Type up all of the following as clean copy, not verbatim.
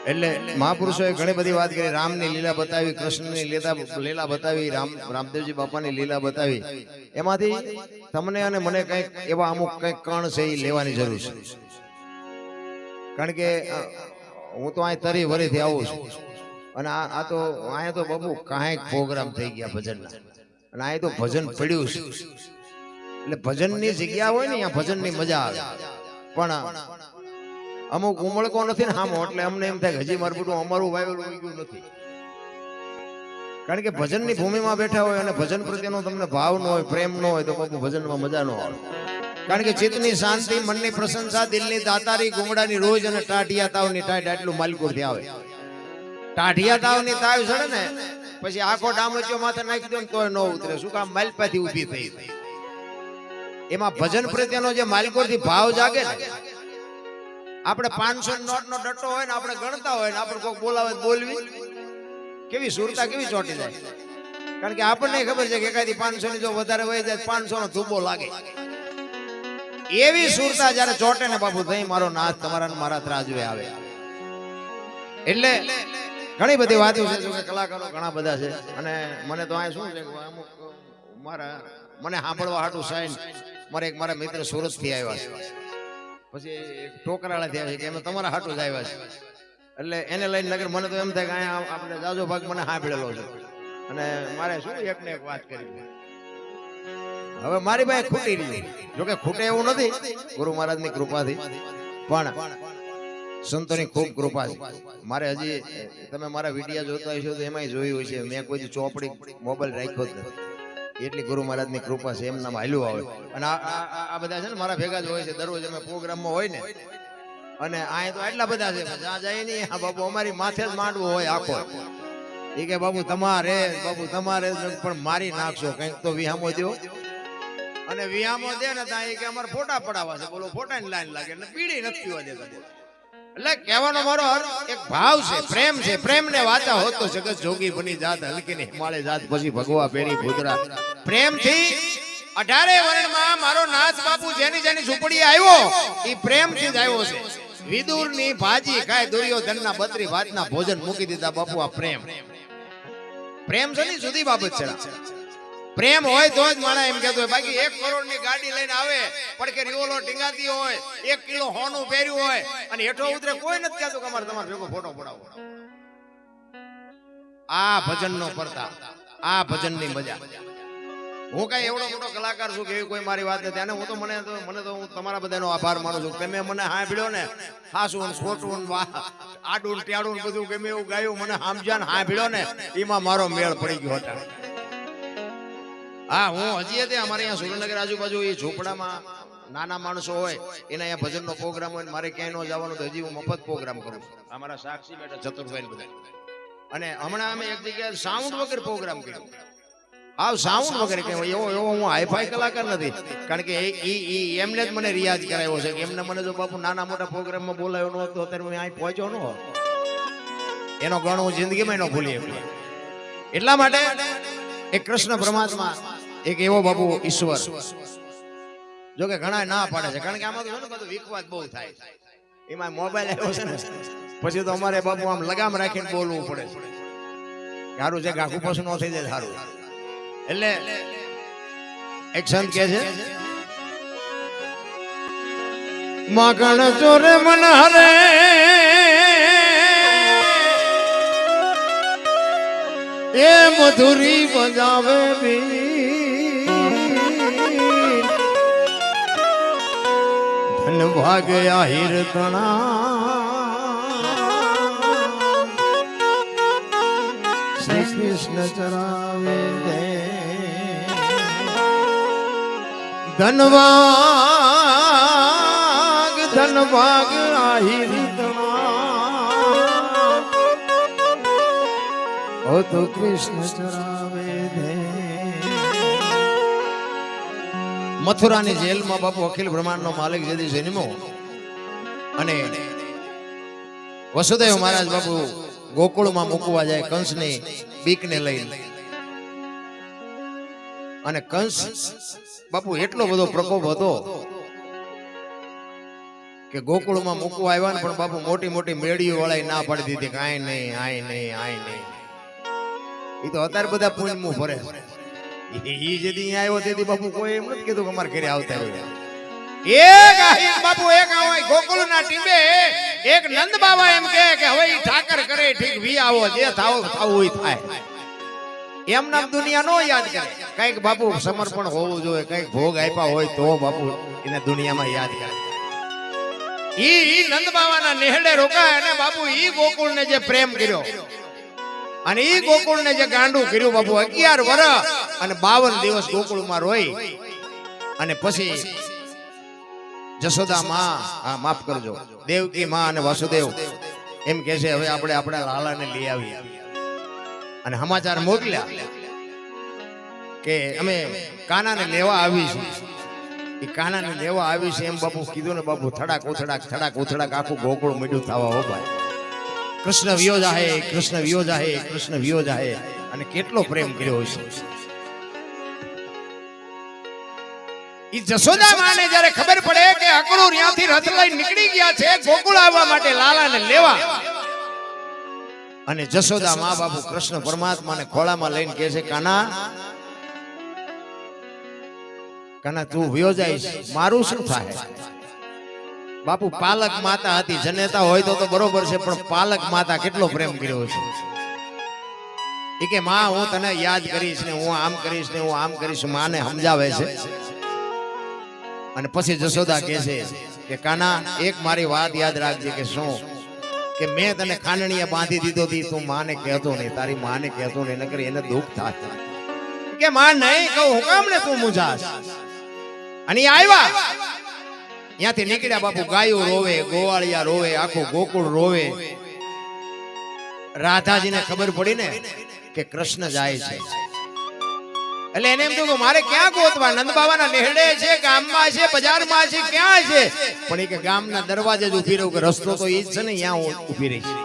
એટલે મહાપુરુષોએ ઘણી બધી વાત કરી, રામની લીલા બતાવી, કૃષ્ણની લીલા બતાવી, રામદેવજી બાપાની લીલા બતાવી. એમાંથી તમને અને મને કંઈક એવા અમુક કંઈક કણ છે એ લેવાની જરૂર છે. કારણ કે હું તો અહીં તરી વરીથી આવું છું અને આ તો અહીંયા તો બાબુ કાંઈક પ્રોગ્રામ થઈ ગયા ભજનના, અને અહીં તો ભજન પડ્યું છે. એટલે ભજનની જગ્યા હોય ને અહીંયા ભજનની મજા આવે. પણ અમુક ઉમળકો નથી ને હામો, એટલે અમને એમ થાય કે હજી મારું બધું અમારું વાવેલું ઉગ્યું નથી. કારણ કે ભજનની ભૂમિમાં બેઠા હોય અને ભજન પ્રત્યેનો તમને ભાવ ન હોય, પ્રેમ ન હોય, તો બાબુ ભજનમાં મજા ન આવે. કારણ કે ચિત્તની શાંતિ, મનની પ્રશંસા, દિલની દાતારી, ગુમડાની રોજ અને ટાઢિયા તાવની ટાઢ આટલું માલકોરથી આવે. ટાઢિયા તાવની તાવ ચડે ને પછી આખો ડામચો માથે નાખી દો ને તોય ન ઉતરે. શું કામ? માલપાથી ઊભી થઈ. એમાં ભજન પ્રત્યેનો જે માલકોરથી ભાવ જાગે ને, આપણે 500 નોટ નો ડટ્ટો હોય ને આપણે ગણતા હોય ને આપણે કોઈ બોલાવે બોલવી કેવી સુરતા કેવી ચોટી જાય. કારણ કે આપણને ખબર છે કે એકાદી 500 ની જો વધારે હોય જાય 500 નો ધુબો લાગે. એવી સુરતા જયારે ચોટે ને બાપુ, થઈ મારો નાથ તમારા ને મારા ત્રાજવે આવે. એટલે ઘણી બધી વાતો છે. જો કે કલાકારો ઘણા બધા છે અને મને તો આ શું છે, અમુક મને સાંભળવા હાટું સાઈન મારા મિત્ર સુરત થી આવ્યા છે, પછી ટોકરાળા થયા છે કે અમે તમારા હાટું જ આવ્યા છે. એટલે એને લઈને નગર મને તો એમ થાય કે અહીંયા આપણે જાજો ભાગ મને સાંભળેલો છે અને મારે શું એકને એક વાત કરી. હવે મારી પાસે ખૂટી રહી, જોકે ખૂટે એવું નથી ગુરુ મહારાજની કૃપાથી, પણ સંતોની ખૂબ કૃપા છે. મારે હજી તમે મારા વિડીયો જોતા હશો તો એમાંય જોયું છે, મેં કોઈ ચોપડી મોબાઈલ રાખ્યો જ નથી. એટલી ગુરુ મહારાજની કૃપા છે, એમ નામ હાલ્યું આવે. અને આ બધા છે ને મારા ભેગા જ હોય છે, દરરોજ અમે પ્રોગ્રામમાં હોય ને. અને આ તો એટલા બધા છે, જ્યાં જાય નહીં હા બાબુ અમારી માથે જ માંડવું હોય આખો. એ કે બાબુ તમારે પણ મારી નાખશો કંઈક તો વિહામો દો. અને વિહામો દે ને ત્યાં એ કે અમારે ફોટા પડાવવા છે, બોલો ફોટાની લાઈન લાગે એટલે પીડી નથી પીવા દેતા. એટલે કહેવાનો મારો એક ભાવ છે, પ્રેમ છે. પ્રેમ ને વાચા હોત તો જગત જોગી બની જાત, હલકી ને હિમાલય જાત, પછી ભગવા પેરી ભૂતરા. પ્રેમથી 18 વર્ણમાં મારો નાથ બાપુ જેની ઝૂંપડી આવ્યો એ પ્રેમથી જ આવ્યો છે. વિદુરની ભાજી ખાય, દુર્યોધનના 32 ભાતના ભોજન મૂકી દીધા બાપુ. આ પ્રેમ છે ને જુદી બાબત છે. પ્રેમ હોય તો જ માણા એમ કહેતો હોય. બાકી 1 કરોડની ગાડી લઈને આવે, પડકે રિવોલ્વર ટીંગાતી હોય, 1 કિલો હોનું પહેર્યું હોય અને હેઠો ઉતરે, કોઈ નથી કહેતો કે અમારે તમારે ભેગો ફોટો પડાવો. આ ભજનનો પ્રતાપ, આ ભજનની મજા. હું કઈ એવડો મોટો કલાકાર છું કે એવી કોઈ મારી વાત નથી. અને હું તો મને તો હું તમારા બધાનો આભાર માનું છું. તમે મને સાંભળ્યો ને, હાસું ખોટું આડું ટાડું બધું ગમે એવું ગાયું, મને સમજ્યા ને સાંભળ્યો ને, એમાં મારો મેળ પડી ગયો હતો. હા, હું હજી હતી અમારે અહીંયા સુરેન્દ્રનગર આજુબાજુ એ ઝૂંપડામાં નાના માણસો હોય એના અહીંયા ભજનનો પ્રોગ્રામ હોય, મારે ક્યાંય ન જવાનું તો હજી હું મફત પ્રોગ્રામ કરું છું. અમારા સાક્ષી બેઠા ચતુરભાઈ બધા. અને હમણાં અમે એક જગ્યાએ સાઉન્ડ વગર પ્રોગ્રામ કર્યો. સાઉન્ડ વગર એવો હું હાઈફાઈ કલાકાર નથી. કારણ કે એમને જ મને રિયાઝ કરાવ્યો છે. એમને મને જો બાપુ નાના મોટા પ્રોગ્રામમાં બોલાયો ન હતો અત્યારે હું અહીં પહોંચ્યો ન હોત. એનો ગણ હું જિંદગીમાં ન ભૂલી શકું. એટલા માટે એક કૃષ્ણ પરમાત્મા, એક એવો બાપુ ઈશ્વર, જો કે ઘણા ના પાડે છે. કારણ કે આમાં તો બધું વિખવાદ બહુ થાય. એમાં મોબાઈલ આવ્યો છે ને પછી તો અમારે બાપુ આમ લગામ રાખીને બોલવું પડે છે. સારું છે ગાખું પશુ ન થઈ જાય સારું. એટલે એક સંત કહે છે, માગણ ચોરે મન હરે એ મધુરી બજાવે ધન ભાગે આહિર તણા શ્રી કૃષ્ણ ચરાવે દે ધનભાગ આહિર તણા ઓ તો કૃષ્ણ ચરાવે દે. મથુરાની જેલમાં બાપુ અખિલ બ્રહ્માંડનો માલિક જેથી જન્મો અને વસુદેવ મહારાજ બાપુ ગોકુળમાં મૂકવા જાય કંસની બીકને લઈને. અને કંસ બાપુ એટલો બધો પ્રકોપ હતો કે ગોકુળમાં મૂકવા આવ્યા ને પણ બાપુ મોટી મોટી મેળીઓ વાળા ના પાડી દીધી કે આય નહીં આય નહીં આય નહીં. એ તો અત્યારે બધા પુણ્યમું ભરે. ઈ જેદી આવ્યો તેથી બાપુ કોઈ એમ નથી કીધું કે અમારે ઘરે આવતા હોય. એક આહિર બાપુ એક આવે ગોકુળના ટીંબે એક નંદ બાવા એમ કહે કે હવે ઈ ઠાકર કરે ઠીક વી આવો જે થાવ થાવું થાય. એમ નામ દુનિયા નો યાદ કરે. કઈક બાપુ સમર્પણ હોવું જોઈએ, કઈક ભોગ આપ્યા હોય તો બાપુ એને દુનિયામાં યાદ કરે. ઈ નંદ બાવાના નેહડે રોકાય અને બાપુ ઈ ગોકુળને જે પ્રેમ કર્યો અને ઈ ગોકુળને જે ગાંડું કર્યું બાપુ 11 વર્ષ અને 52 દિવસ ગોકુળમાં રોઈ અને પછી જશોદા માં માફ કરજો દેવકી માં અને વાસુદેવ એમ કહે છે હવે આપણે આપણા લાલાને લઈ આવીએ અને સમાચાર મોકલ્યા કે અમે કાનાને લેવા આવીશું. એ કાનાને લેવા આવી છે એમ બાપુ કીધું ને બાપુ થડાક ઉથડાક આખું ગોકુળ મીઠું થવા હો ભાઈ. કૃષ્ણ વિયો જાહે કૃષ્ણ વિયો જાહે કૃષ્ણ વિયો જાહે અને કેટલો પ્રેમ કર્યો છે. ઈ જશોદા માને જ્યારે ખબર પડે કે અકળું ત્યાંથી રથ લઈને નીકળી ગયા છે ગોકુળ આવવા માટે લાલાને લેવા અને જશોદા મા બાપુ કૃષ્ણ પરમાત્માને ખોળામાં લઈને કહે છે કાના તું વિયો જઈશ મારું શું થાય. બાપુ પાલક માતા હતી, જનેતા હોય તો બરોબર છે પણ પાલક માતા કેટલો પ્રેમ કર્યો છે. એ કે માં હું તને યાદ કરીશ ને હું આમ કરીશ ને હું આમ કરીશ માને સમજાવે છે. અને પછી જશોદા કહે છે કે કાના એક મારી વાત યાદ રાખજે કે શું કે મેં તને ખાંડણીએ બાંધી દીધો હતી તું માને કહેતો નહીં, તારી માને કહેતો નહીં નકર એને દુઃખ થાય. કે માં નહીં કહું હું કામ ને તું મુજાસ. અને આવ્યા ત્યાંથી નીકળ્યા બાપુ ગાયો રોવે ગોવાળિયા રોવે આખું ગોકુળ રોવે. રાધાજીને ખબર પડી ને કે કૃષ્ણ જાય છે એટલે એને એમ થયું કે મારે ક્યાં ગોતવા. નંદ બાવાના નેહડે છે, ગામમાં છે, બજારમાં છે, ક્યાં છે? પણ એ કે ગામના દરવાજે જ ઉભી રહું કે રસ્તો તો ઈ જ છે ને ત્યાં હું ઉભી રહી.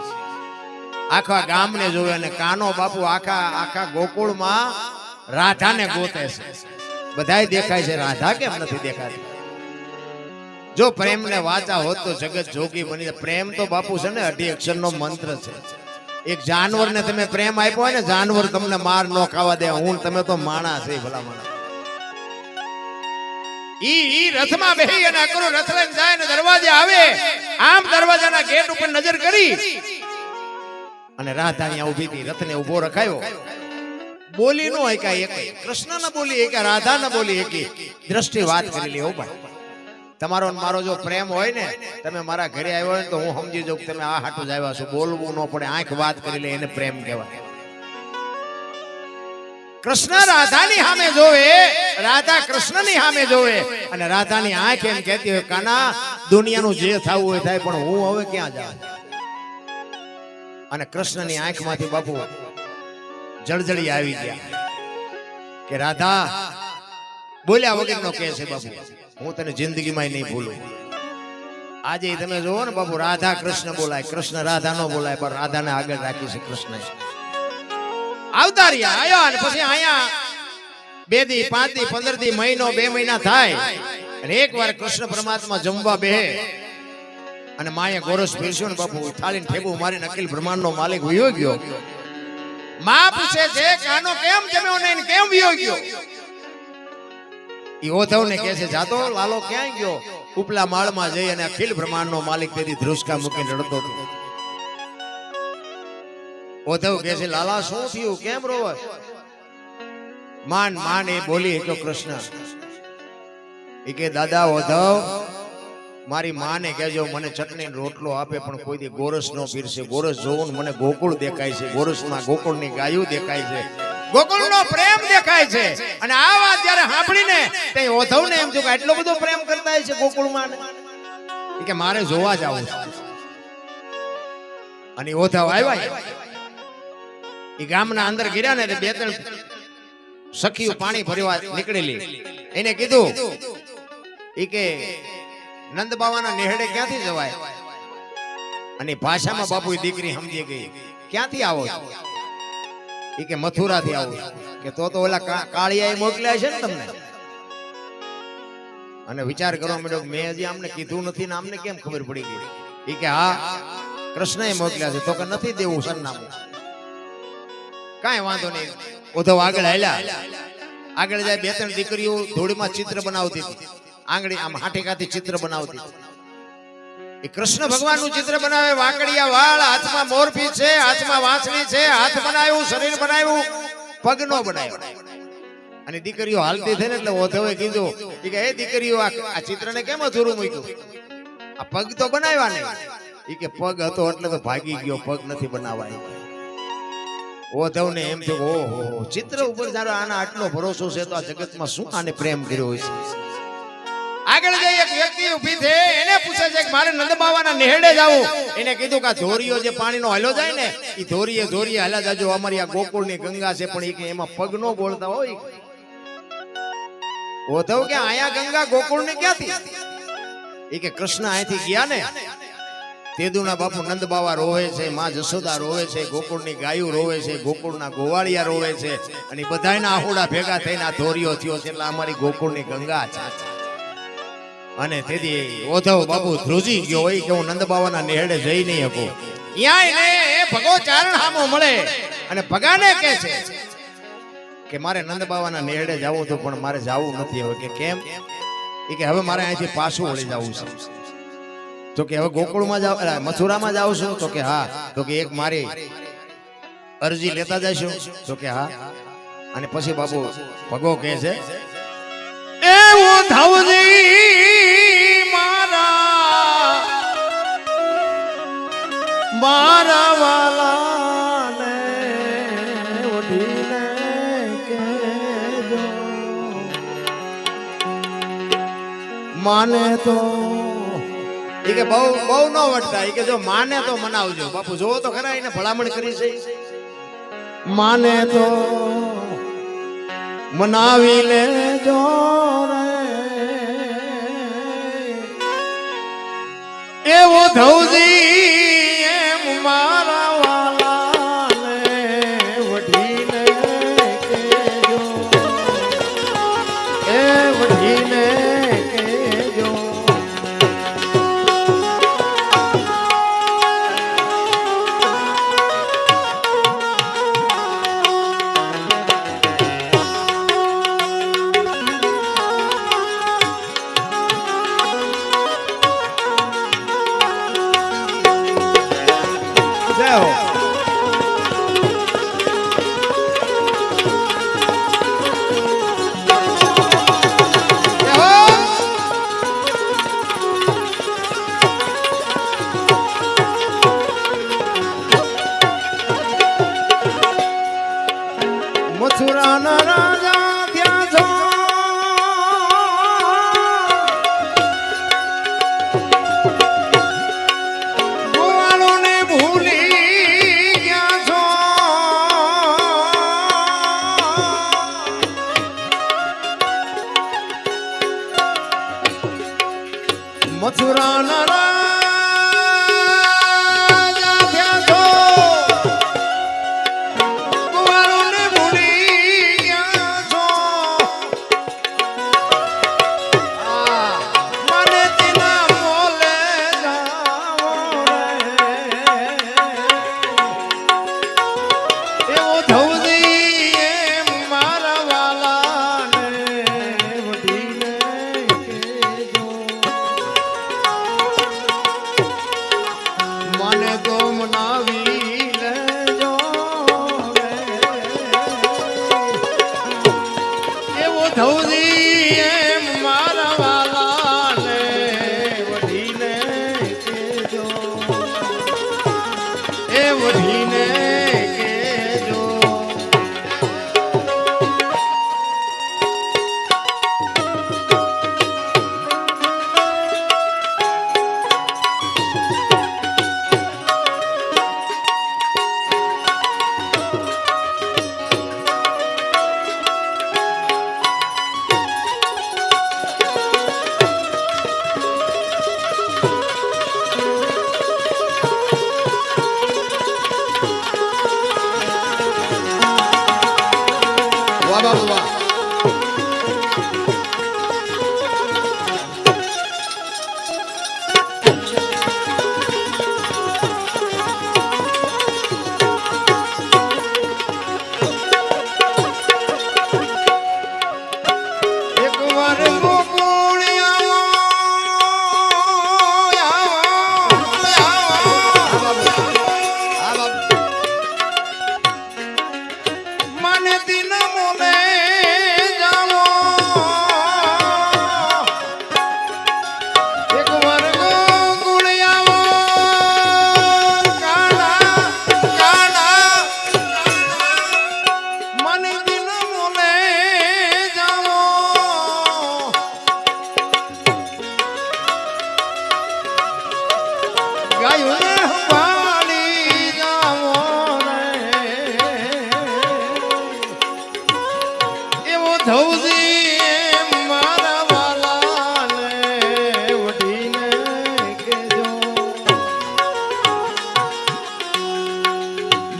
આખા ગામને જોવે અને કાનો બાપુ આખા ગોકુળમાં રાધાને ગોતે છે. બધાય દેખાય છે, રાધા કેમ નથી દેખાતી? જો પ્રેમ ને વાચા હોત તો જગત જોગી બની જાય. પ્રેમ તો બાપુ છે ને 18 અક્ષરનો મંત્ર છે. એક જાનવરને તમે પ્રેમ આપ્યો હોય ને જાનવર તમને માર ન ખાવા દે. હું તમે તો માણસ છે ભલા માણસ. ઈ રથમાં બેહી અને અકરો રથ લઈને જાય ને દરવાજે આવે. આમ દરવાજાના ગેટ ઉપર નજર કરી અને રાધા અહીંયા ઊભી હતી. રથને ઊભો રખાયો. બોલી નો એકાય એક કૃષ્ણ ના બોલી એક રાધા ના બોલી એક દ્રષ્ટિ વાત કરી લે. ભાઈ તમારો મારો જો પ્રેમ હોય ને તમે મારા ઘરે આવ્યો હોય તો હું સમજી જાઉં કે તમે આ હાટું જ આવ્યા છો. બોલવું ન પડે, આંખ વાત કરી લે એને પ્રેમ કહેવાય. કૃષ્ણ રાધાની સામે જોવે, રાધા કૃષ્ણની સામે જોવે અને રાધાની આંખ એમ કહેતી હોય કાના દુનિયાનું જે થવું હોય થાય પણ હું હવે ક્યાં જાઉં. અને કૃષ્ણની આંખમાંથી બાપુ જળજળી આવી ગયા કે રાધા બોલ્યા વગરનો કહે છે બાપુ હું તને જિંદગીમાં નહીં ભૂલું. આજે તમે જોવો ને બાપુ રાધા કૃષ્ણ બોલાય, કૃષ્ણ રાધા નો બોલાય પણ રાધાને આગળ રાખી છે કૃષ્ણ. આવતા રહ્યા આયા અને પછી અહીંયા 2 દી 5 દી 15 દી મહિનો 2 મહિના થાય અને એકવાર કૃષ્ણ પરમાત્મા જમવા બેહે અને માએ ગોરસ પીરસ્યો ને બાપુ થાળીને ઠેબુ મારીને અખિલ બ્રહ્માંડનો માલિક વયો ગયો. માં પૂછે છે કાનો કેમ જમ્યો નહીં કેમ વયો ગયો? ઈ ઓધવને કહે છે જાતો લાલો ક્યાં ગયો? ઉપલા માળમાં જઈ અને અખિલ બ્રહ્માંડનો માલિક તેની ધ્રુસકા મૂકીને રડતો હતો. ઓધવ કહે છે લાલા શું થયું કેમ રોવસ? માન એ બોલી કે કૃષ્ણ એ કે દાદા ઓધવ મારી માને કહેજો મને ચટણી રોટલો આપે પણ કોઈ દી ગોરસ નો પીરસે. ગોરસ જોવું મને ગોકુળ દેખાય છે, ગોરસમાં ગોકુળની ગાયું દેખાય છે, ગોકુળનો પ્રેમ દેખાય છે. અને આ વાત જ્યારે સાંભળીને તે ઓધવને એમ થયું કે એટલો બધો પ્રેમ કરતા છે ગોકુળમાં કે મારે જોવા જાવું છે. અને ઓધવ આવ્યા એ ગામના અંદર ગિર્યા ને 2-3 સખીઓ પાણી ભરવા નીકળેલી. એને કીધું એ કે નંદ બાવાના નેહડે ક્યાંથી જવાય? અને ભાષામાં બાપુ દીકરી સમજી ગઈ ક્યાંથી આવો છો? એ કે મથુરાથી આવું કે તો ઓલા કાળિયાએ મોકલ્યા છે ને તમને. અને વિચાર કરવા માંડ્યો મેં હજી આમને કીધું નથી ને આમને કેમ ખબર પડી ગઈ. એ કે હા કૃષ્ણએ મોકલ્યા છે. તો કે નથી દેવું સરનામું. કાંઈ વાંધો નહીં. ઉદ્ધવ આગળ હાલ્યા. આગળ જાય 2-3 દીકરીઓ ધૂળમાં ચિત્ર બનાવતી હતી. આંગળી આમ હાથેકાથી ચિત્ર બનાવતી હતી. એ કૃષ્ણ ભગવાનનું ચિત્ર બનાવે. વાકડિયા વાળ, હાથમાં મોરપીંછ છે, હાથમાં વાંસળી છે, હાથ બનાવ્યું, શરીર બનાવ્યું, પગ નો બનાવ્યો. અને દીકરીઓ હાલતી થઈ ને એટલે ઉદ્ધવે કીધું કે એ દીકરીઓ આ ચિત્રને કેમ અધૂરું મૂક્યું? આ પગ તો બનાવ્યા નહીં. એ કે પગ હતો એટલે તો ભાગી ગયો, પગ નથી બનાવાય. ઉદ્ધવને એમ થયું ઓહો ચિત્ર ઉપર જારો આના આટલો ભરોસો છે તો આ જગતમાં શું આને પ્રેમ કર્યો હોય છે. આગળ જઈ એક વ્યક્તિ ઊભી છે. એને પૂછે છે કે મારે નંદબાવાના નેહડે જાવું. એને કીધું કે ધોરીઓ જે પાણીનો હાલ્યો જાય ને એ ધોરીએ હાલ્યા જાજો. અમારી આ ગોકુળની ગંગા છે પણ એ કે એમાં પગ નો બોલતા હોય. ઉદ્ધવ કે આયા ગંગા ગોકુળની ક્યાંથી? એ કે કૃષ્ણ અહીંથી ગયા ને તેદુના બાપુ નંદ બાવા રોવે છે, માં જશોદા રોવે છે, ગોકુળની ગાયું રોવે છે, ગોકુળના ગોવાળિયા રોવે છે અને બધાયના આહુડા ભેગા થઈને આ ધોરીઓ થયો છે એટલે અમારી ગોકુળની ગંગા છે. અને તેથી ઉદ્ધવ બાપુ ધ્રુજી ગયો હોય કે હું નંદ બાવાના નેહડે જઈ નહીં શકું. ત્યાં એને ભગો ચારણ હામો મળે અને ભગાને કહે છે કે મારે નંદ બાવાના નેહડે જવું હતું પણ મારે જવું નથી. હવે કે કેમ? એ કે હવે મારે અહીંથી પાછું વળી જવું છે. તો કે હવે ગોકુળમાં જાવ, મથુરામાં જાવ છો? તો કે હા. તો કે એક મારી અરજી લેતા જશો? તો કે હા. અને પછી બાપુ ભગો કહે છે એવું ધવજી મારા વાલાને ઓઢીને કહેજો માને તો. એ કે બહુ નો વટતા. એ કે જો માને તો મનાવજો. બાપુ જોવો તો ખરા એને ભલામણ કરી છે. માને તો મનાવી લેજો રે એવો ધવજી એમ મારા વાલાને વઢીને કહેજો. એ વઢીને કહેજો. મથુરાના રાજા ત્યાં છો ગોવાળોને ભૂલી ગયા છો. મથુરાના રાજા ત્યાં છો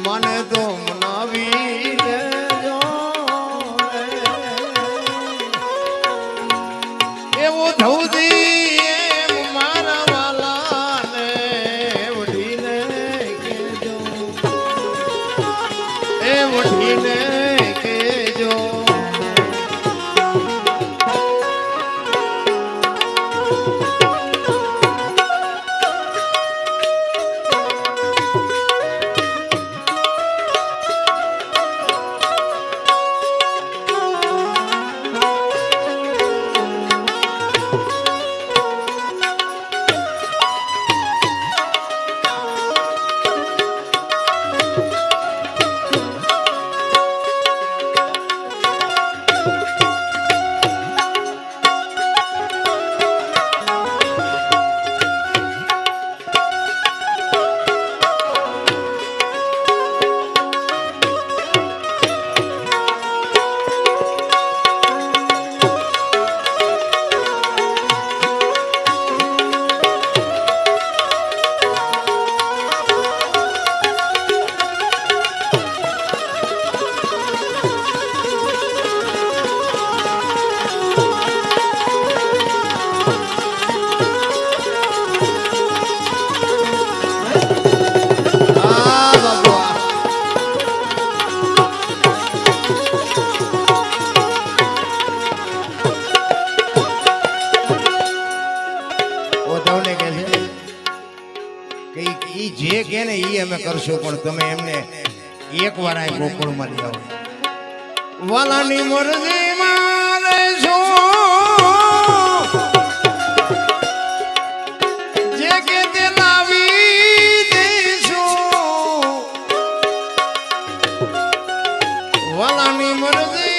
મને તો મનાવી લેજો એવો ધૌજી એમ મારા વાલાને વઢીને કેજો એ વઢીને કેજો જે કે ને ઈ અમે કરશું પણ તમે એમને એકવાર આ ગોકુળમાં લઈ આવો વાલાની મરજી માં રહેશું જે કે તે લાવી દઈશું વાલાની મરજી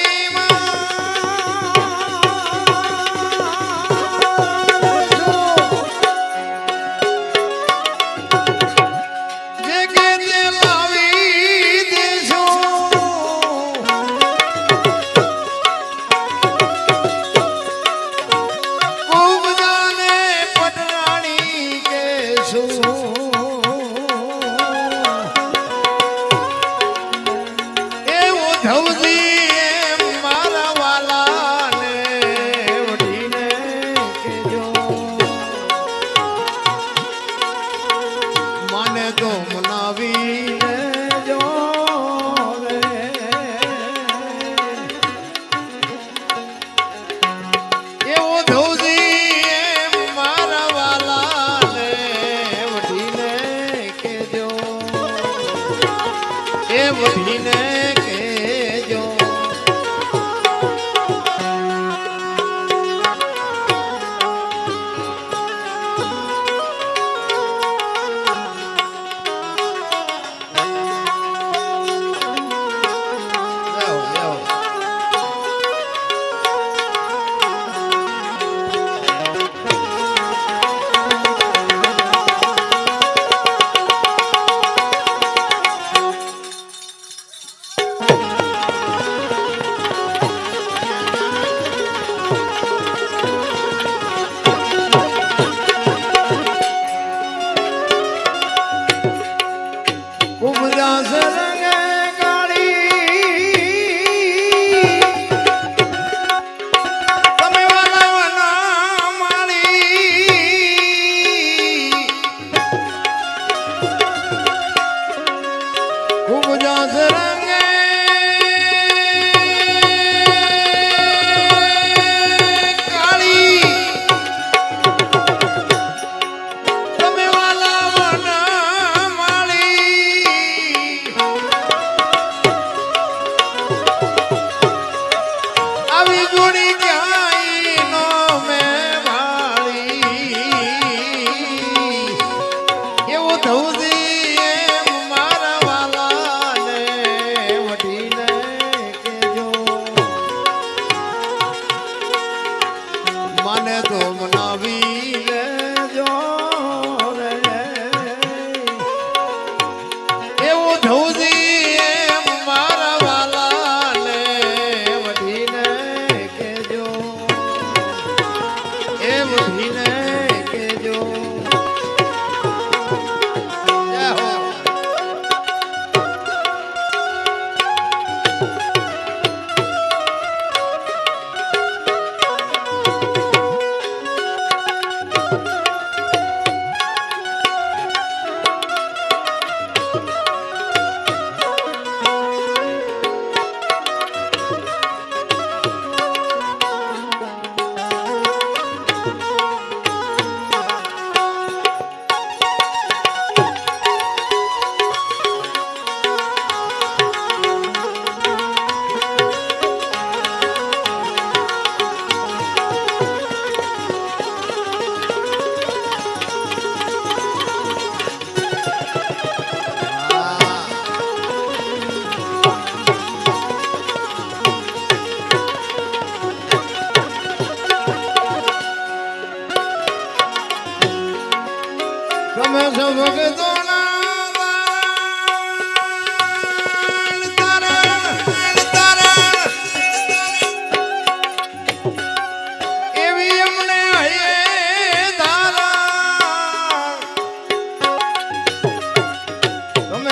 વઢીને કેજો ધૌજી એમ મારા વાલાને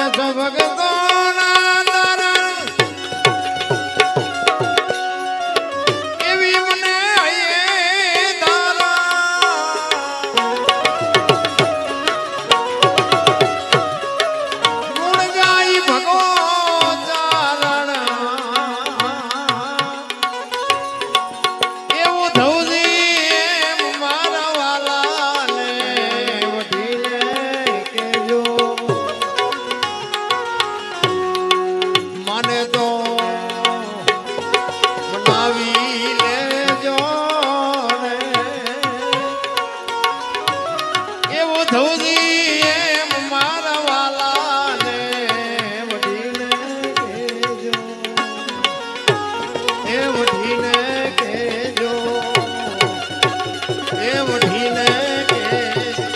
છો ભગતોના તારણ એવી મને હૈયે તારા ગુણ ગાઈ ભગો ચારણ એવું ધવજી એમ મારા વાલાને વઢીને કેજો મને તો મનાવી લેજો ને એવું ધવજી એમ મારા વાલાને વઢીને કેજો એ વઢીને કેજો એ વઢીને કેજો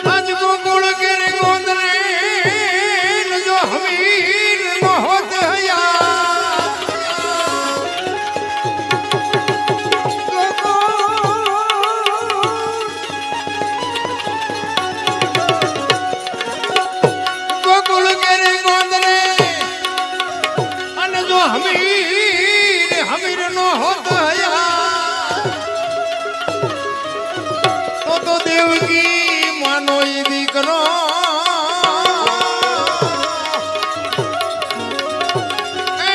આજ ગોકુળ કેરે ગોંદરે જો હમીર નો હોત હયા ગોકુળ કેરે ગોંદરે અને જો હમીર નો હોત હયા તો દેવકી માનો ઈ દીકરો એ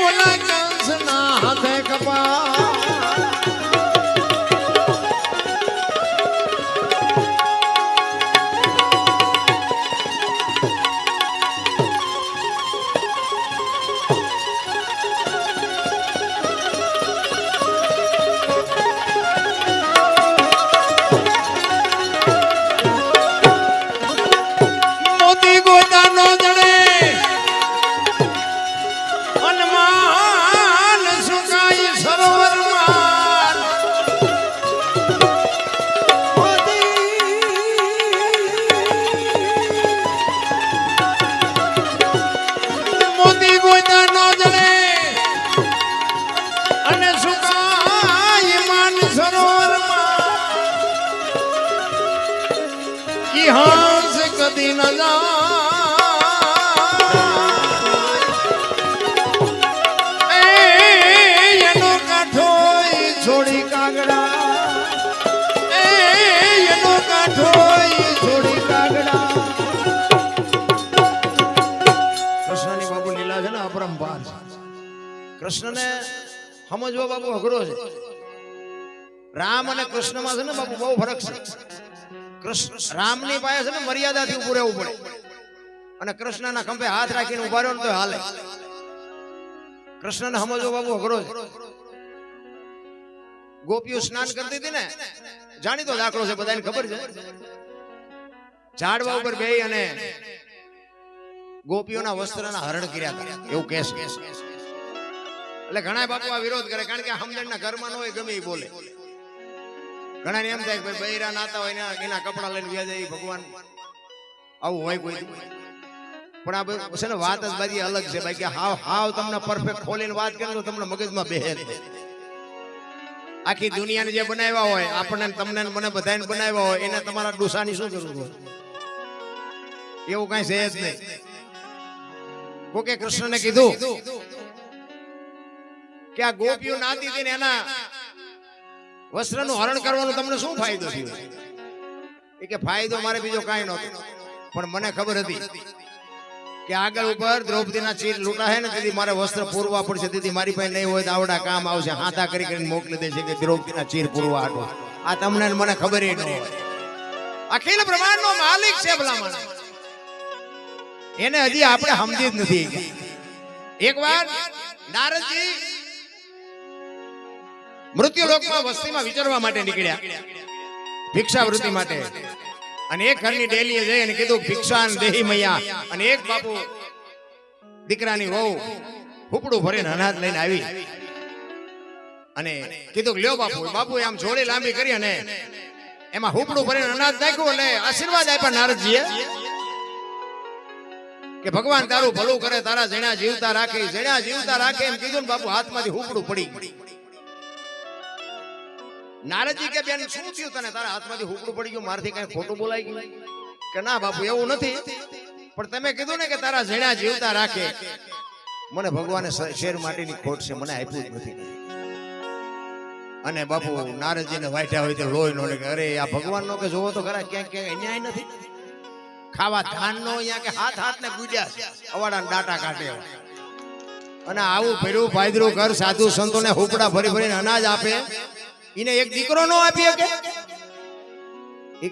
ઓલા કંસના હાથે કપા મોતી ગોતા નો જડે અનમાન સુકાય સરોવરમાં મોતી ગોતા નો જડે અને સુકાય માન સરોવરમાં ઈ હાંસ કદી ન જાય એનો કાંઠો ઈ છોડી કાગડા એનો કાંઠો ઈ છોડી કાગડા કૃષ્ણની બાબુ લીલા છે ને અપરંપાર છે કૃષ્ણને સમજવો બાબુ અઘરો છે રામ અને કૃષ્ણમાં છે ને બાબુ બહુ ફરક છે કૃષ્ણ રામની પાસે છે ને મર્યાદાથી ઉભું રહેવું પડે અને કૃષ્ણના ખંભે હાથ રાખીને ઉભા રહ્યો ને તો હાલે કૃષ્ણને સમજવો બાબુ અઘરો છે ગોપીઓ સ્નાન કરતી હતી ને જાણીતો દાખલો છે બધાને ખબર છે ઝાડવા ઉપર બેહી અને ગોપીઓના વસ્ત્રના હરણ કર્યા હતા એવું કહે છે એટલે ઘણા બાપુ આ વિરોધ કરે કારણ કે સમજણના ઘરમાં ન હોય ગમે એ બોલે ઘણા ને એમ થાય કે ભાઈ બૈરા નાતા હોય ને એના કપડા લઈને વ્યા જાય ભગવાન આવું હોય કોઈ પણ આ છે ને વાત જ બધી અલગ છે ભાઈ કે હાવ તમને પરફેક્ટ ખોલીને વાત કરે તો તમને મગજમાં બેહે જ નહીં આખી દુનિયાને જે બનાવ્યા હોય આપણને તમને મને બધાને બનાવ્યા હોય એને તમારા ડુસાની શું જરૂર હોય એવું કઈ છે જ નહીં કોકે કૃષ્ણને કીધું કે આ ગોપીઓ નાતી હતી ને એના વસ્ત્રનું હરણ કરવાનો તમને શું ફાયદો થયો એ કે ફાયદો મારે બીજો કાંઈ નહોતો પણ મને ખબર હતી કે આગળ ઉપર દ્રૌપદીના ચીર લૂંટાશે ને તેથી મારે વસ્ત્ર પૂરવા પડશે તેથી મારી પાસે નહીં હોય તો આવડા કામ આવશે હાથા કરીને મોકલી દેશે કે દ્રૌપદીના ચીર પૂરવા આટો આ તમને મને ખબર ન હોય અખિલ બ્રહ્માંડનો માલિક છે ભલામણ એને હજી આપણે સમજી જ નથી એકવાર નારદજી મૃત્યુલોકમાં વસ્તીમાં વિચરવા માટે નીકળ્યા ભિક્ષાવૃત્તિ માટે અને એક ઘરની ડેલીએ જઈ અને કીધું ભિક્ષાન દેહી મૈયા અને એક બાપુ દીકરાની વહુ હુપડું ભરીને અનાજ લઈને આવી અને કીધું કે લ્યો બાપુ. બાપુએ આમ જોડી લાંબી કરી અને એમાં હુપડું ભરીને અનાજ નાખ્યું એટલે આશીર્વાદ આપ્યા નારદજીએ કે ભગવાન તારું ભલું કરે, તારા જણા જીવતા રાખે, જણા જીવતા રાખે એમ કીધું ને બાપુ હાથમાંથી હુપડું પડી ગયું. નારદજી કે બેન શું થયું તને, તારા હાથમાંથી હુપડું પડી ગયું, મારથી કઈ ખોટું બોલાઈ ગયું? કે ના બાપુ એવું નથી, પણ તમે કીધું ને કે તારા જણા જીવતા રાખે, મને ભગવાને શેર માટીની ખોટ છે, મને આપ્યું જ નથી. અને બાપુ નારદજીને વાટ્યા હોય તો લોહી નો કે અરે આ ભગવાન નો કે જોવો તો ખરા ક્યાંક ક્યાંક અન્યાય નથી. ખાવા ધાન નો અહીંયા કે હાથ ને ગુજ્યા અવાડા ડાટા કાઢે અને આવું ભર્યું ભાદરું ઘર સાધુ સંતોને હુપડા ભરી ભરીને અનાજ આપે, એને એક દીકરો નો આપીએ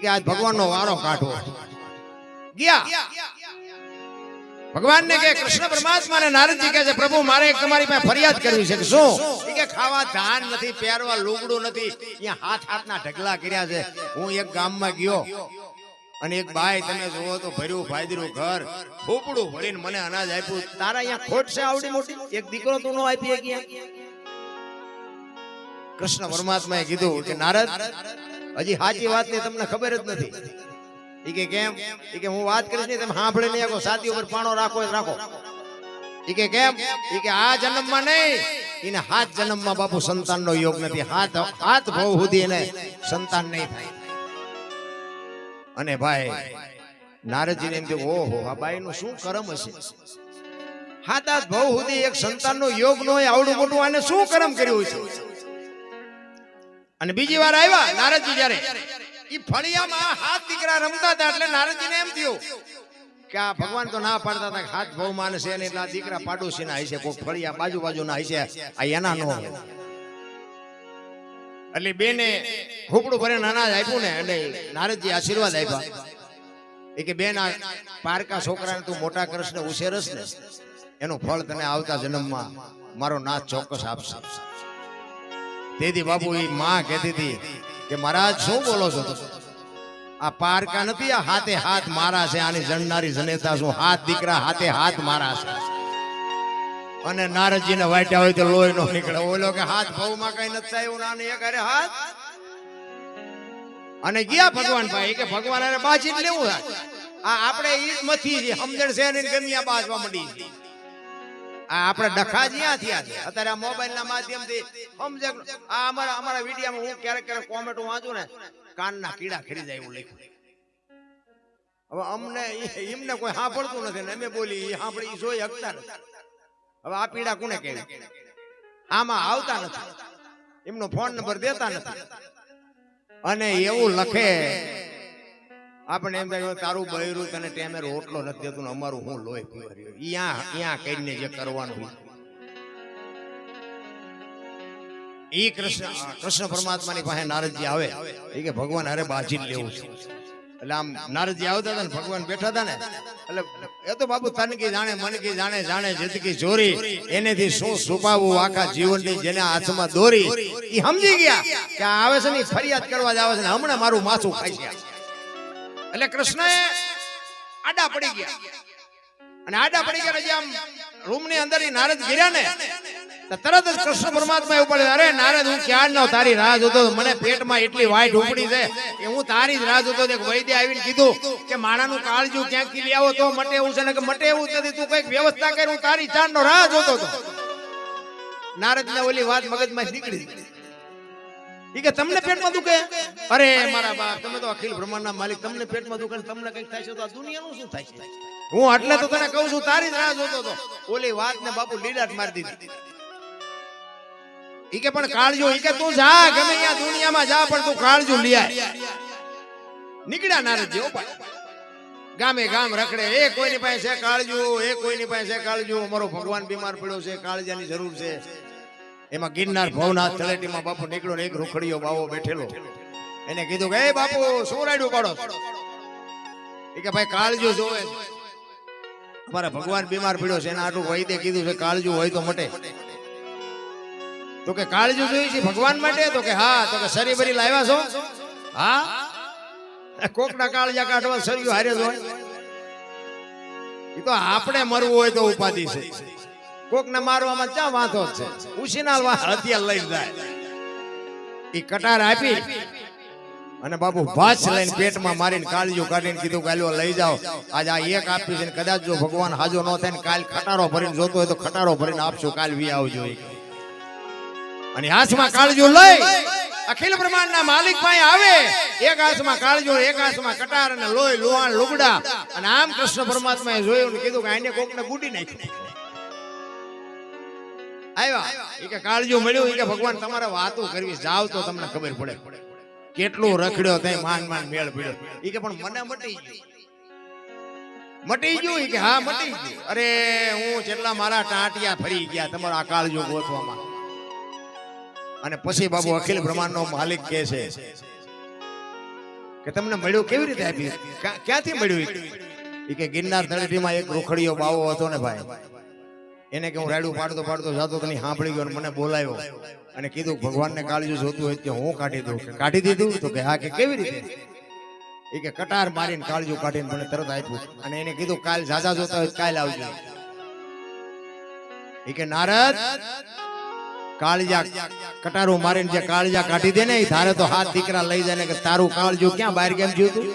કે આજ ભગવાનનો વારો કાઢવો. ગયા ભગવાનને કે કૃષ્ણ પરમાત્માને નારદજી કહે છે પ્રભુ મારે એક તમારી પાસે ફરિયાદ કરવી છે. કે શું? કે ખાવા ધાન નથી, પહેરવા લુગડું નથી, અહીંયા હાથના ઢગલા કર્યા છે. હું એક ગામમાં ગયો અને એક બાઈ તમે જોવો તો ભર્યું ભાદરું ઘર હુપડું ભરીને મને અનાજ આપ્યું, તારા અહીંયા ખોટ છે આવડી મોટી, એક દીકરો તું નો આપી ગયા. કૃષ્ણ પરમાત્માએ કીધું કે નારદ હજી સાચી વાત ની તમને ખબર જ નથી. ઈ કે કેમ? ઈ કે હું વાત કરીશ ને તમે સાંભળી નહીં શકો, છાતી ઉપર પાણો રાખો જ રાખો. ઈ કે કેમ? ઈ કે આ જન્મમાં નહીં, એને 7 જન્મમાં બાપુ સંતાનનો યોગ નથી, 7 ભવ સુધી એને સંતાન નહીં થાય. અને ભાઈ નારદજીને એમ થયું ઓહો આ બાઈનું શું કરમ હશે, 7 ભવ સુધી એક સંતાનનો યોગ ન હોય, આવડું મોટું આને શું કરમ કર્યું છે. અને બીજી વાર આવ્યા નારદજી જ્યારે ઈ ફળિયામાં 7 દીકરા રમતા હતા એટલે નારદજીને એમ થયું કે આ ભગવાન તો ના પાડતા હતા કે 7 ભવ માને છે ને એટલે આ દીકરા પાડોશીના હશે, કોઈ ફળિયા બાજુના હશે, આ એના નો હોય. એટલે બેને હુપડું ભરીને અનાજ આપ્યું ને એટલે નારદજી આશીર્વાદ આપ્યા એ કે બેન આ પારકા છોકરાને તું મોટા કૃષ્ણ ઉછેરસ ને એનું ફળ તને આવતા જન્મમાં મારો નાથ ચોક્કસ આપશે. તેથી બાપુ એ માં કહેતી હતી કે મહારાજ શું બોલો છો, આ પારકા નથી, આ હાથે હાથ મારા છે, આની જણનારી જનેતા શું, 7 દીકરા હાથે હાથ મારા છે. અને નારદજીને વાટ્યા હોય તો લોહી નો નીકળે. ઓલો કે 7 ભવમાં કઈ નથી થાય એવું નાની એક અરે હાથ. અને ગયા ભગવાન ભાઈ કે ભગવાન અરે બાજી જ લેવું આ આપણે ઈ મથી છે સમજણ છે ને ગમ્યા બાજવા મંડી છે. આ આપણે ડખા જ્યાં થયા છે અત્યારે આ મોબાઈલ ના માધ્યમથી સમજે. આ અમારા વિડીયોમાં હું ક્યારેક કોમેન્ટ વાંચું ને કાનના કીડા ખરી જાય એવું લખ્યું. હવે અમને એમને કોઈ સાંભળતું નથી ને અમે બોલી સાંભળી જોઈ હકતા નથી. હવે આ પીડા કોને કેવી? આમાં આવતા નથી, એમનો ફોન નંબર દેતા નથી. અને એવું લખે આપણે એમ થાય તારું બૈરું તને ટેમે રોટલો નથી દેતું ને અમારું હું લોહી પીવર્યું. અહીંયા કહીને જે કરવાનું ઈ કૃષ્ણ પરમાત્માની પાસે નારદજી આવે એ કે ભગવાન અરે બાજી લેવું છે. એટલે આમ નારદજી આવતા હતા ને ભગવાન બેઠા હતા ને એટલે એ તો બાપુ તનકી જાણે મનકી જાણે જાણે જિંદગી ચોરી એનેથી શું છુપાવવું આખા જીવનની જેને હાથમાં દોરી ઈ સમજી ગયા કે આવે છે ને ફરિયાદ કરવા જ આવે છે ને હમણાં મારું માથું ખાઈ ગયા. એટલે કૃષ્ણએ આડા પડી ગયા અને આડા પડી ગયા જે આમ રૂમ ની અંદર નારદ ગિર્યા ને તરત જ કૃષ્ણ પરમાત્મા ઉપર અરે નારદ હું ક્યારનો તારી રાહ જોતો, મને પેટમાં એટલી વાઈટ ઉપડી છે કે હું તારી જ રાહ જોતો. વૈદ્ય આવીને કીધું કે માણાનું કાળજું ક્યાંકથી લઈ આવો તો મટે એવું છે ને કે મટે એવું નથી, તું કઈક વ્યવસ્થા કરી, હું તારી ચાંદનો રાહ જોતો હતો. નારદ ને ઓલી વાત મગજમાં નીકળી કે તમને પેટમાં દુખે? અરે મારા બાપ તમે તો અખિલ બ્રહ્માંડના માલિક, તમને પેટમાં દુખે તમને કઈક થાય છે તો આ દુનિયાનું શું થાય છે? હું એટલે તો તને કહું છું તારી જ રાહ જોતો હતો. ઓલી વાત ને બાપુ લીડાટ મારી દીધી. ઈ કે પણ કાળજો, ઈ કે તું જા ગમે ત્યાં દુનિયામાં જા પણ તું કાળજો લઈ આય. નીકળ્યા નારદજી ઓ ભાઈ ગામે ગામ રખડે, એ કોઈની પાસે છે કાળજો, એ કોઈની પાસે છે કાળજો, અમારો ભગવાન બીમાર પડ્યો છે, કાળજાની જરૂર છે. એમાં ગિરનાર ભવનાથ તળેટીમાં બાપુ નીકળ્યો ને એક રૂખડીયો બાવો બેઠેલો. એને કીધું કે એ બાપુ શું રાડ્યું પાડો? એ કે ભાઈ કાળજો જોવે, અમારા ભગવાન બીમાર પડ્યો છે, એના આટલું વૈદ્ય કીધું છે કાળજો હોય તો મટે. તો કે કાળજો જોઈ છે ભગવાન માટે? તો કે હા. તો કે સરી બરી લાવ્યા છો? હા. કોકના કાળજા કાઢવા સરિયું હારે જ હોય. એ તો આપણે મરવું હોય તો ઉપાધિ છે. કોક ને મારવામાં ચા વાંધો જ છે. ઉશીના હથિયાર લઈ જાય. એ કટાર આપી અને બાબુ ભાસ લઈને પેટમાં મારીને કાળિયું કાઢીને કીધું કાલ્યો લઈ જાઓ. આજ આ એક આપી છે ને કદાચ જો ભગવાન હાજો ન થાય ને કાલ ખટારો ભરીને જોતો હોય તો ખટારો ભરીને આપશું. કાલ વી આવજો. અને હાથમાં કાળિયું લઈ અખિલ બ્રહ્માંડના માલિક પાસે આવે. એક હાથમાં કાળિયું, એક હાથમાં કટાર અને લોહી લોહાણ લુગડા. અને આમ કૃષ્ણ પરમાત્માએ જોયું ને કીધું કે આને કોકને બુડી નાખ્યું. આવ્યા એ કે કાળિયું મળ્યું. એ કે ભગવાન તમારે વાતો કરવી જાવ તો તમને ખબર પડે કેટલું રખડ્યો તઈ માન માન મેળ પડ્યો. એ કે પણ મને મટી ગયું. એ કે હા મટી ગયું. અરે હું જેટલા મારા ટાંટિયા ફરી ગયા તમારા આ કાળિયું ગોતવામાં. અને પછી બાબુ અખિલ બ્રહ્માંડનો માલિક કહે છે કે તમને મળ્યું કેવી રીતે આપ્યું, ક્યાંથી મળ્યું? એ કે ગિરનાર તળેટીમાં એક રૂખડીયો બાવો હતો ને ભાઈ, એને કે હું રાડું પાડતો પાડતો જાતો તો સાંભળી ગયો, મને બોલાવ્યો અને કીધું ભગવાનને કાળિયું જોતું હોય કે હું કાઢી દઉં. કાઢી દીધું? તો કે હા. કે કેવી રીતે? એ કે કટાર મારીને કાળિયું કાઢીને મને તરત આપ્યું. અને એને કીધું કાલ ઝાઝા જોતા હોય કાલ આવજો. એ કે નારદ કાળિયા કટારો મારીને જે કાળિયા કાઢી દે ને એ ધારે તો હાથ દીકરા લઈ જાય ને કે તારું કાળજું ક્યાં બહાર કેમ જ્યું તું?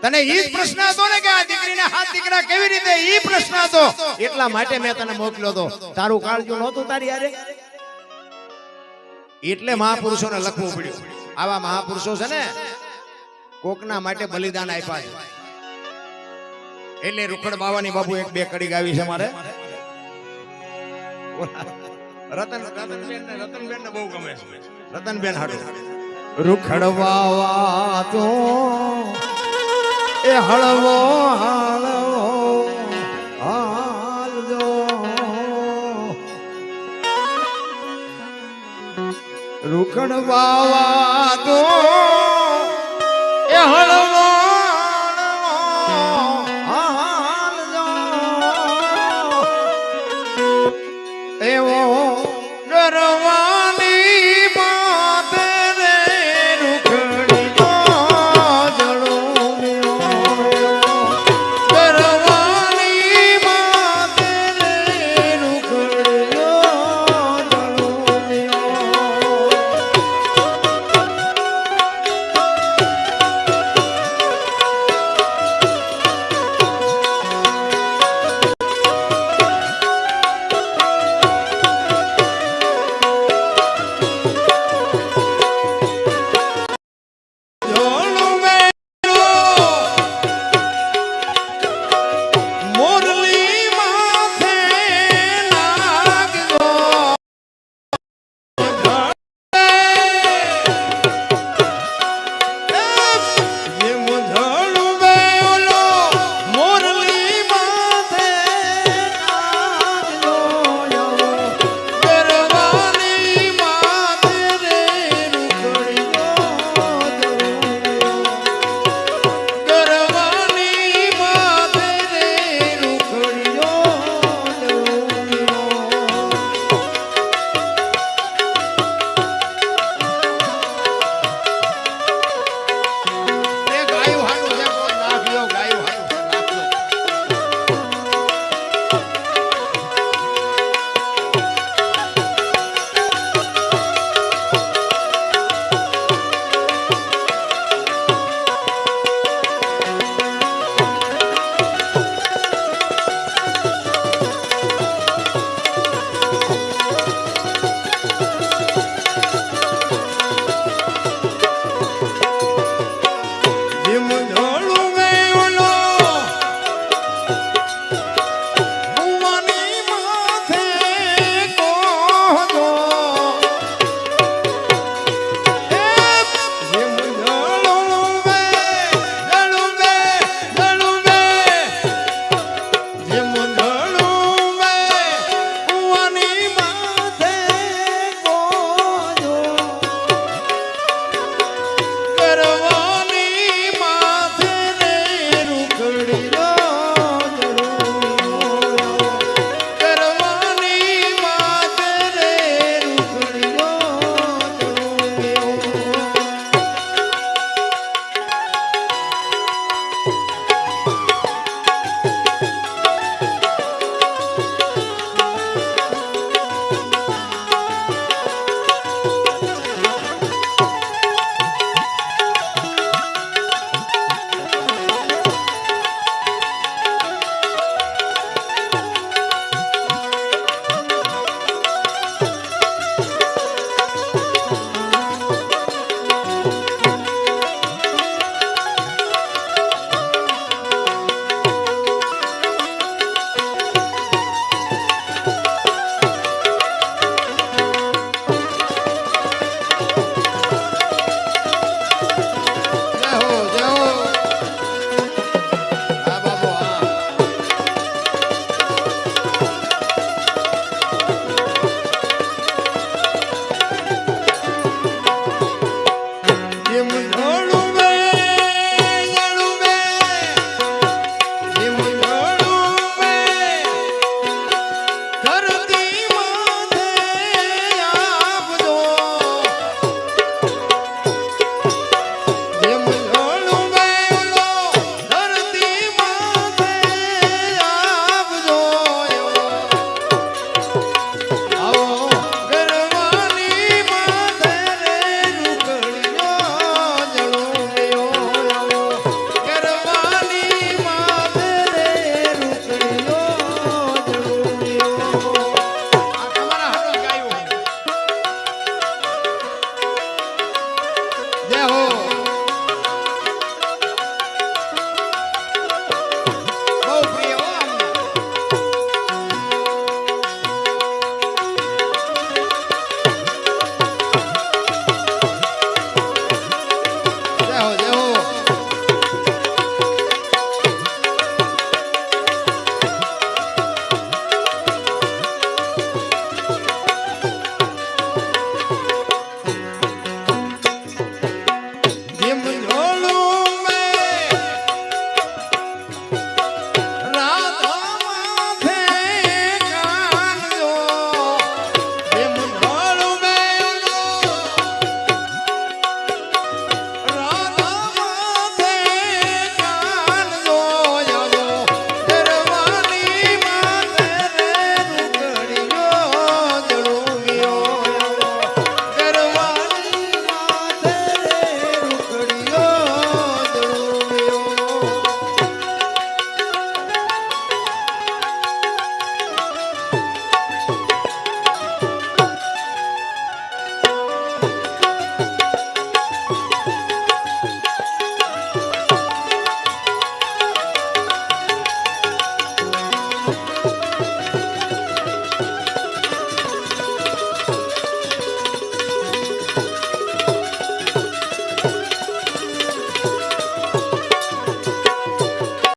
તને ઈ પ્રશ્ન હતો ને કે આ દીકરીને હાથ દીકરા કેવી રીતે? ઈ પ્રશ્ન હતો એટલા માટે મેં તને મોકલ્યો હતો. તારું કાળજું નહોતું તારી યારે? એટલે મહાપુરુષોને લખવું પડ્યું. આવા મહાપુરુષો છે ને કોકના માટે બલિદાન આપ્યા છે. એટલે રૂખડ બાવાની બાબુ એક બે કડી ગાવી છે મારે. રતનબેન ને બહુ ગમે છે. રતનબેન હાડું રૂખડ બાવા તો એ હળવો હાલવો હાલજો, રૂખડ બાવા તો એ હળવો હાલજો, એવો ગરમ